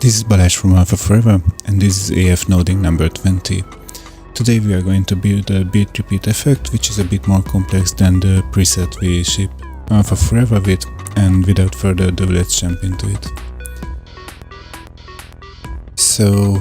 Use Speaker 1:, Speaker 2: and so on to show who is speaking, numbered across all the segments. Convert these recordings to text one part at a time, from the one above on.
Speaker 1: This is Balázs from Alpha Forever, and this is AFNoding number 20. Today we are going to build a beat repeat effect, which is a bit more complex than the preset we ship Alpha Forever with, and without further ado, let's jump into it. So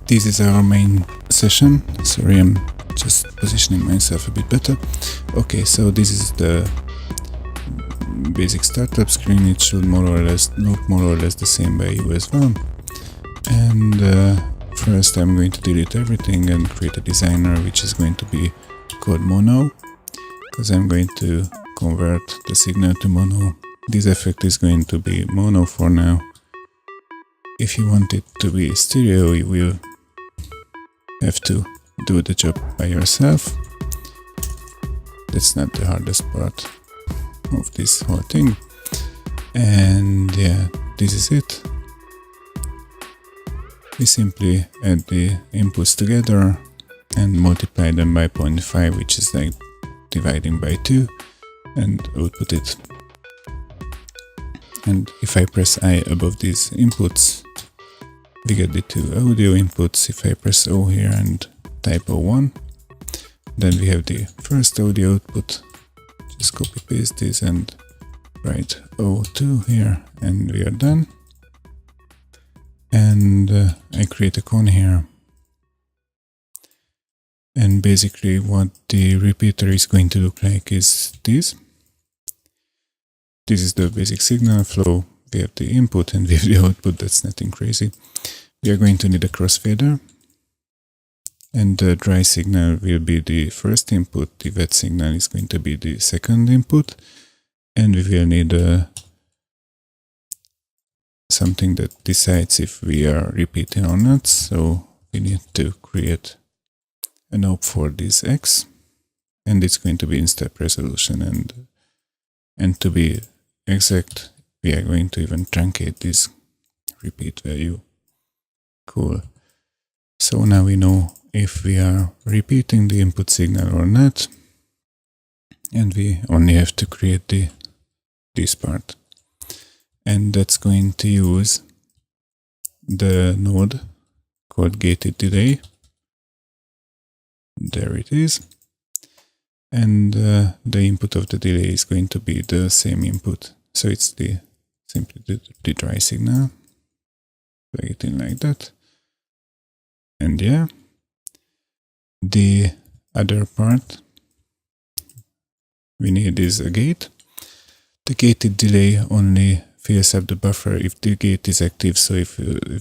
Speaker 1: this is our main session. Sorry, I'm just positioning myself a bit better. Okay, so this is the basic startup screen. It should look more or less the same by you as well. And first I'm going to delete everything and create a designer which is going to be called mono, because I'm going to convert the signal to mono. This effect is going to be mono for now. If you want it to be stereo, you will have to do the job by yourself. That's not the hardest part of this whole thing. And yeah, this is it. We simply add the inputs together and multiply them by 0.5, which is like dividing by 2, and output it. And if I press I above these inputs, we get the two audio inputs. If I press O here and type O1, then we have the first audio output. Just copy paste this and write O2 here, and we are done. And I create a cone here. And basically what the repeater is going to look like is this. This is the basic signal flow. We have the input and we have the output. That's nothing crazy. We are going to need a crossfader. And the dry signal will be the first input, the wet signal is going to be the second input, and we will need something that decides if we are repeating or not. So we need to create a knob for this X, and it's going to be in step resolution, and to be exact, we are going to even truncate this repeat value. Cool. So now we know if we are repeating the input signal or not, and we only have to create this part, and that's going to use the node called gated delay. There it is, and the input of the delay is going to be the same input, so it's simply the dry signal. Plug it in like that, and yeah. The other part we need is a gate. The gated delay only fills up the buffer if the gate is active. So if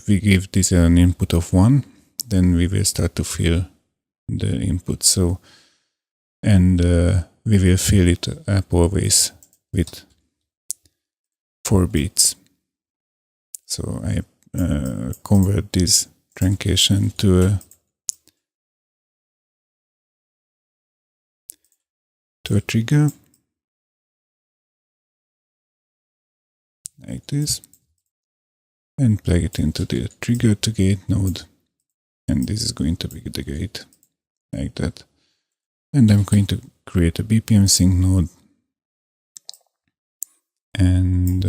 Speaker 1: we give this an input of 1, then we will start to fill the input. So, and we will fill it up always with 4 beats. So I convert this truncation to a trigger like this, and plug it into the trigger to gate node, and this is going to be the gate like that. And I'm going to create a BPM sync node and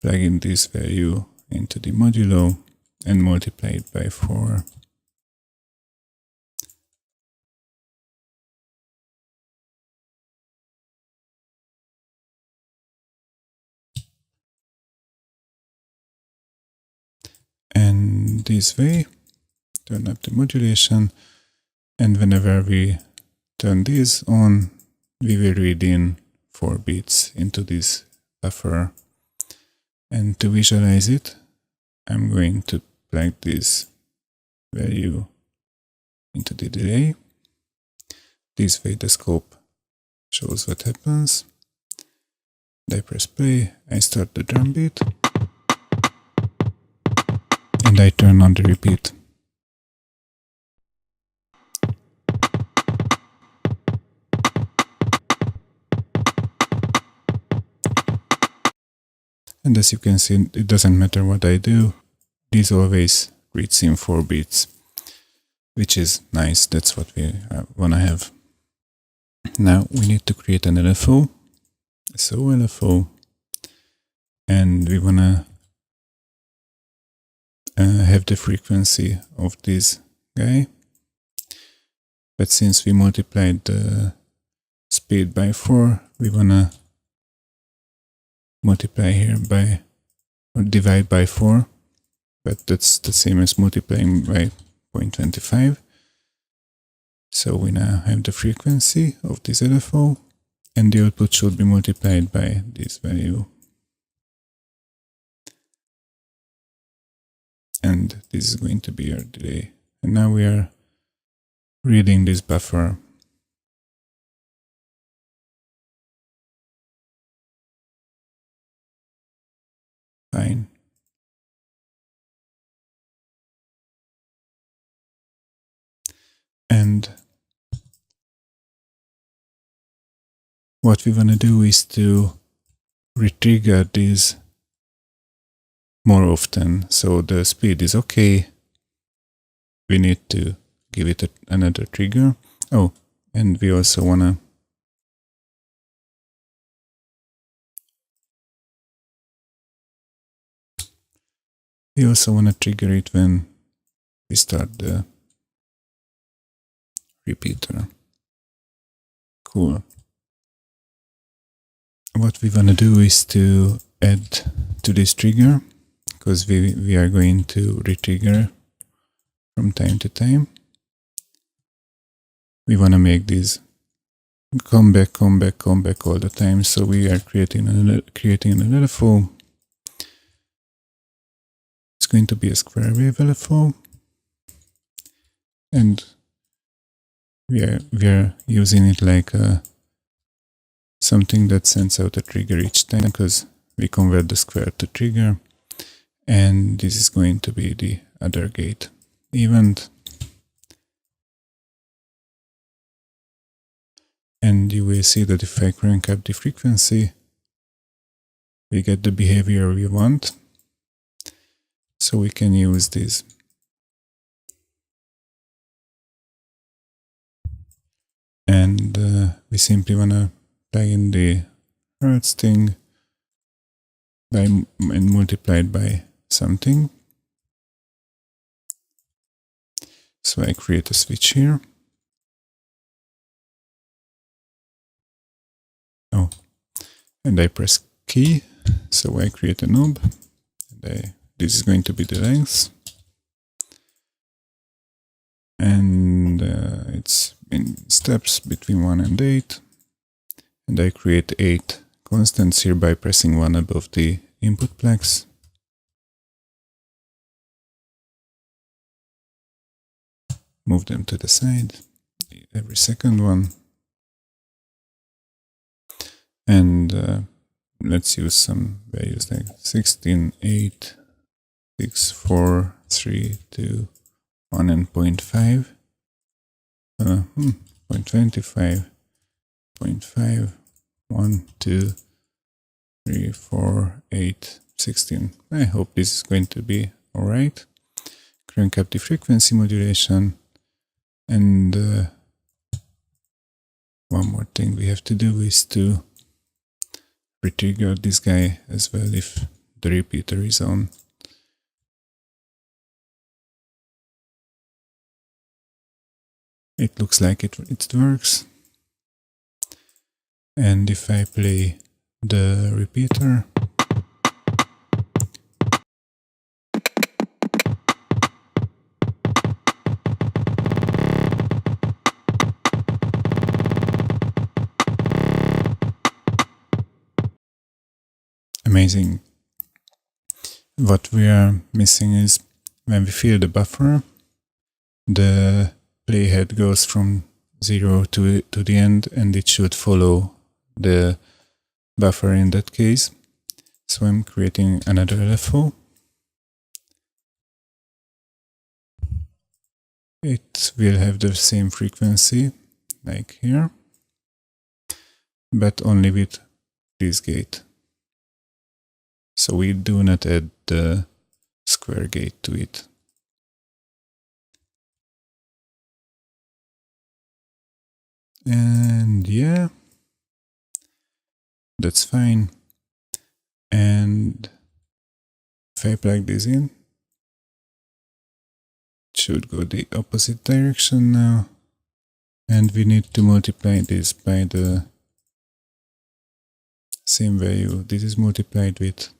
Speaker 1: plug in this value into the modulo and multiply it by 4. And this way, turn up the modulation, and whenever we turn this on, we will read in 4 beats into this buffer. And to visualize it, I'm going to plug this value into the delay. This way the scope shows what happens. I press play, I start the drum beat, and I turn on the repeat. And as you can see, it doesn't matter what I do, this always reads in 4 beats, which is nice. That's what we want to have. Now we need to create an LFO. So LFO, and we want to have the frequency of this guy. But since we multiplied the speed by 4, we wanna multiply here by, or divide by 4, but that's the same as multiplying by 0.25. So we now have the frequency of this LFO, and the output should be multiplied by this value. And this is going to be our delay. And now we are reading this buffer. Fine. And what we want to do is to retrigger this more often. So the speed is okay. We need to give it another trigger. Oh, and we also want to trigger it when we start the repeater. Cool. What we want to do is to add to this trigger, because we are going to retrigger from time to time. We want to make this come back all the time. So we are creating an LFO. It's going to be a square wave LFO, and we are using it like something that sends out a trigger each time, because we convert the square to trigger, and this is going to be the other gate event. And you will see that if I crank up the frequency, we get the behavior we want. So we can use this. And we simply want to plug in the hertz thing and multiply it by something. So I create a switch here. Oh, and I press key, so I create a knob. And this is going to be the length. And it's in steps between 1 and 8. And I create 8 constants here by pressing 1 above the input plex. Move them to the side, every second one. And let's use some values like 16, 8, 6, 4, 3, 2, 1, and 0.5. 0.25, 0.5, 1, 2, 3, 4, 8, 16. I hope this is going to be alright. Crank up the frequency modulation. And one more thing we have to do is to retrigger this guy as well if the repeater is on. It looks like it works. And if I play the repeater, amazing. What we are missing is when we fill the buffer, the playhead goes from 0 to the end, and it should follow the buffer in that case. So I'm creating another LFO. It will have the same frequency like here, but only with this gate. So we do not add the square gate to it. And yeah, that's fine. And if I plug this in, should go the opposite direction now. And we need to multiply this by the same value this is multiplied with.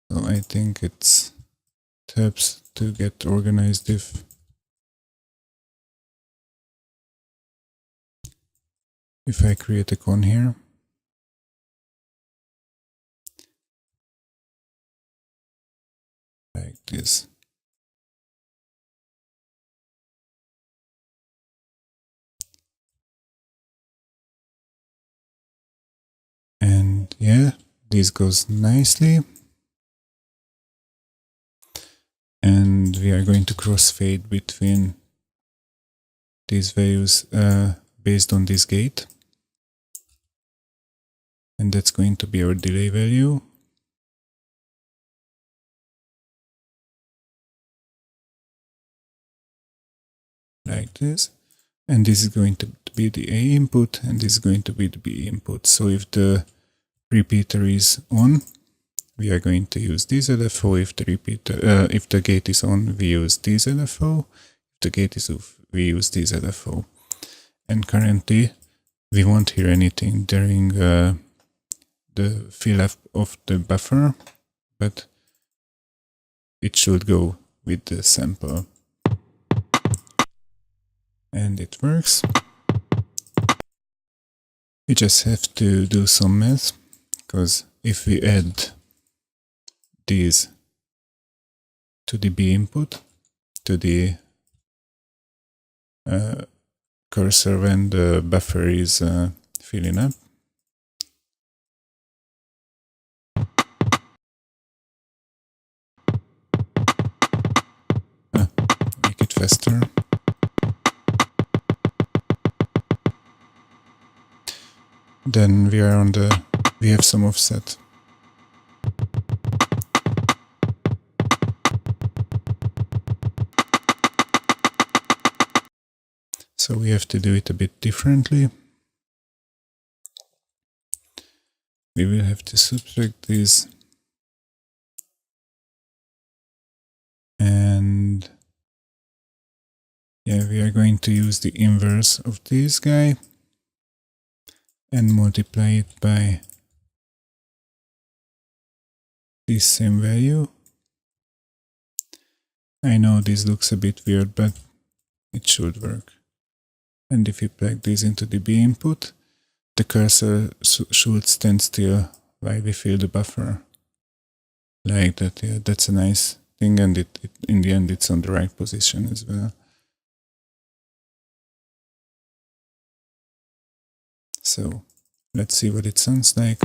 Speaker 1: So I think it helps to get organized if I create a con here. Like this. And yeah, this goes nicely. And we are going to crossfade between these values based on this gate. And that's going to be our delay value. Like this. And this is going to be the A input, and this is going to be the B input. So if the repeater is on, we are going to use this LFO. If the gate is on, we use this LFO. If the gate is off, we use this LFO. And currently, we won't hear anything during the fill up of the buffer, but it should go with the sample. And it works. We just have to do some math, because if we add these to the B input, to the cursor when the buffer is filling up, make it faster. Then we are we have some offset. So we have to do it a bit differently. We will have to subtract this. And yeah, we are going to use the inverse of this guy and multiply it by this same value. I know this looks a bit weird, but it should work. And if you plug this into the B input, the cursor should stand still while we fill the buffer. Like that, yeah, that's a nice thing, and it in the end it's on the right position as well. So let's see what it sounds like.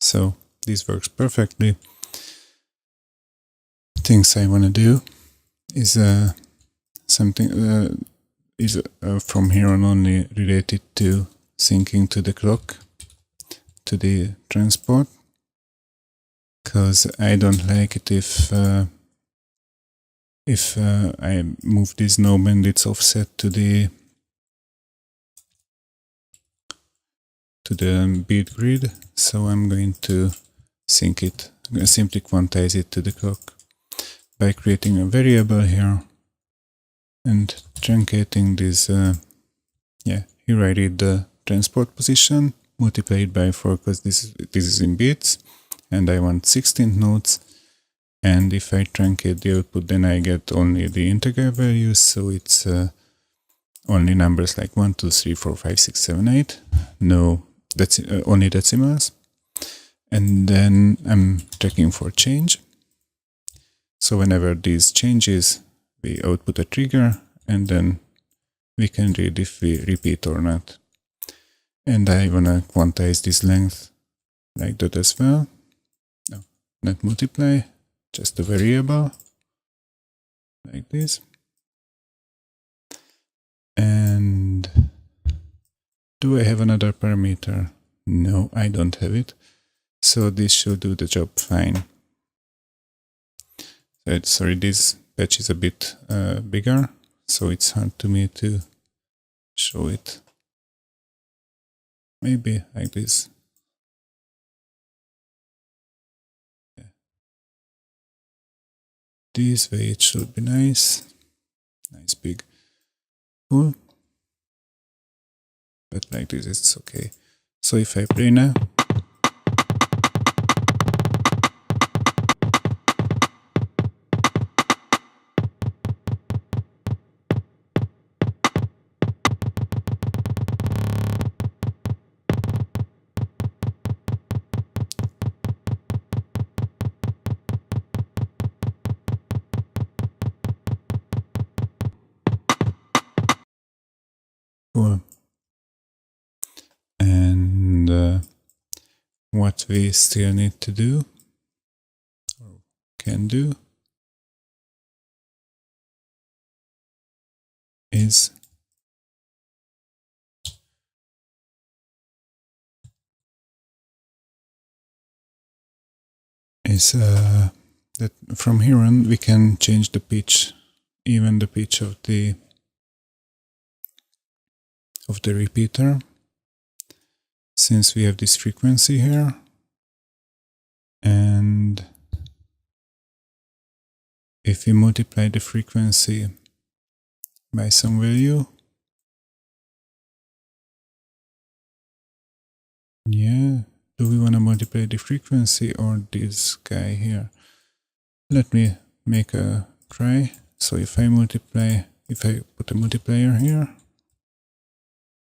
Speaker 1: So this works perfectly. Things I want to do is something from here on only related to syncing to the clock, to the transport, because I don't like it if I move this knob and it's offset to the beat grid. So I'm going to sync it. I'm going to simply quantize it to the clock by creating a variable here and truncating this. Here I read the transport position, multiply it by 4 because this is in bits, and I want 16 nodes. And if I truncate the output, then I get only the integer values, so it's only numbers like 1, 2, 3, 4, 5, 6, 7, 8. No, that's only decimals. And then I'm checking for change. So whenever these changes, we output a trigger, and then we can read if we repeat or not. And I wanna quantize this length like that as well. No, not multiply, just a variable like this. And Do I have another parameter? No, I don't have it. So this should do the job fine. Sorry, this patch is a bit bigger, so it's hard to me to show it. Maybe like this. Yeah. This way it should be nice. Nice big. Cool. But like this it's okay. So if I play now, cool. And what we still need to do, or can do, is that from here on we can change the pitch, even the pitch of the repeater, since we have this frequency here. And if we multiply the frequency by some value, yeah, do we want to multiply the frequency or this guy here? Let me make a try. So if I put a multiplier here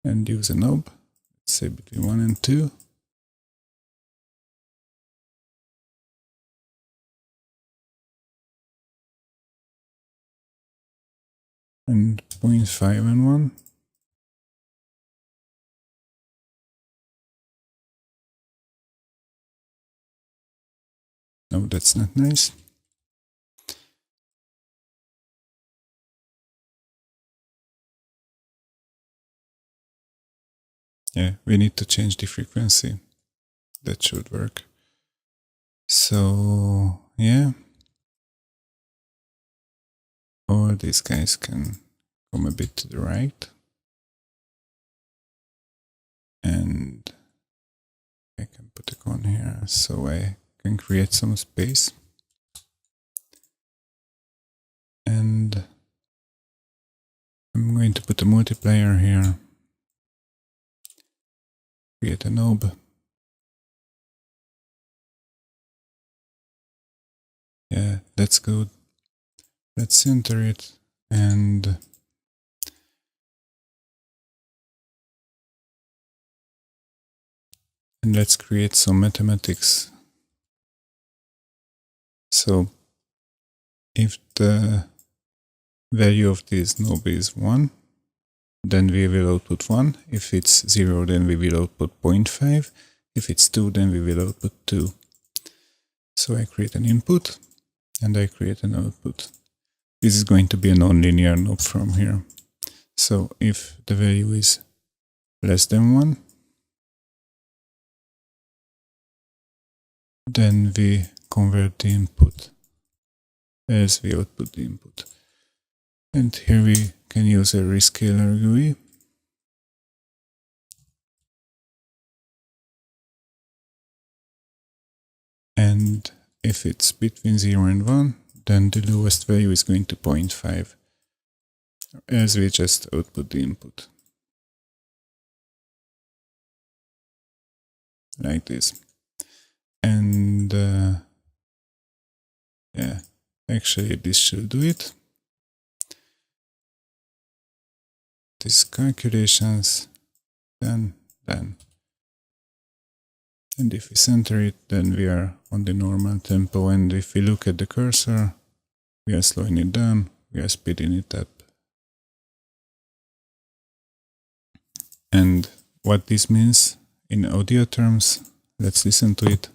Speaker 1: and use a knob, let's say between 1 and 2, and 0.5 and 1, no, that's not nice. Yeah, we need to change the frequency. That should work. So, yeah. All these guys can come a bit to the right. And I can put a cone here so I can create some space. And I'm going to put a multiplier here. Create a knob. Yeah, that's good. Let's center it and let's create some mathematics. So if the value of this knob is 1, then we will output 1. If it's 0, then we will output 0.5. If it's 2, then we will output 2. So I create an input and I create an output. This is going to be a non-linear knob from here. So if the value is less than 1, then we convert the input as we output the input. And here we can use a rescaler GUI. And if it's between 0 and 1, then the lowest value is going to 0.5, as we just output the input. Like this. And yeah, actually this should do it. These calculations, done. And if we center it, then we are on the normal tempo. And if we look at the cursor, we are slowing it down, we are speeding it up. And what this means in audio terms, let's listen to it.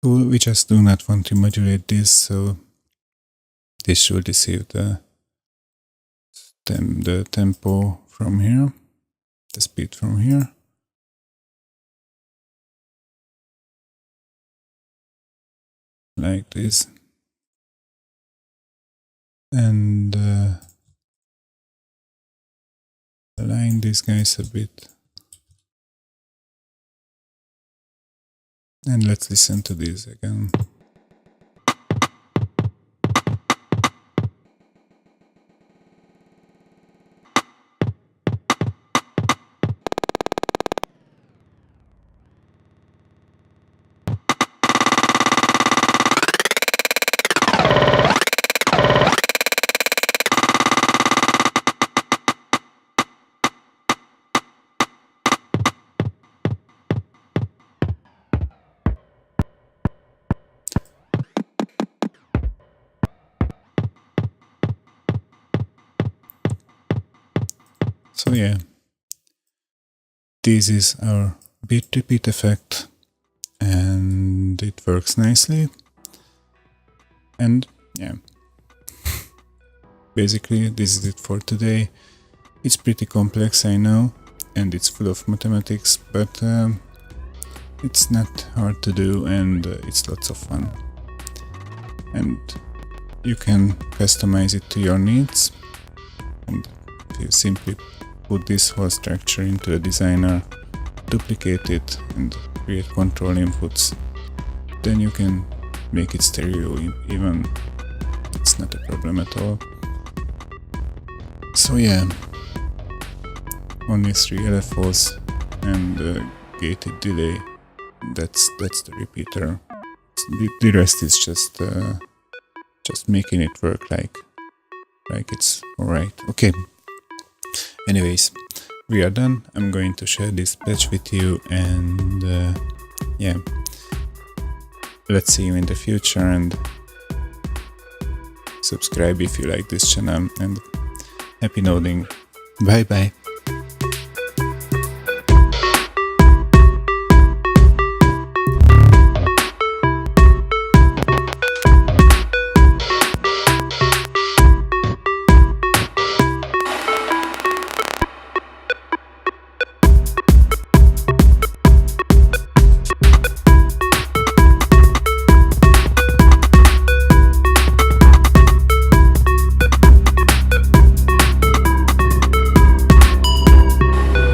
Speaker 1: Cool, we just do not want to modulate this, so this should receive the tempo from here, the speed from here. Like this. And align these guys a bit. And let's listen to this again. So yeah, this is our beat repeat effect, and it works nicely. And yeah, basically this is it for today. It's pretty complex, I know, and it's full of mathematics, but it's not hard to do, and it's lots of fun. And you can customize it to your needs, and if you simply put this whole structure into a designer, duplicate it and create control inputs, then you can make it stereo even. It's not a problem at all. So yeah, only 3 LFOs and gated delay. That's the repeater. The rest is just making it work like it's alright. Okay. Anyways, we are done. I'm going to share this patch with you, and yeah, let's see you in the future, and subscribe if you like this channel, and happy noding. Bye bye.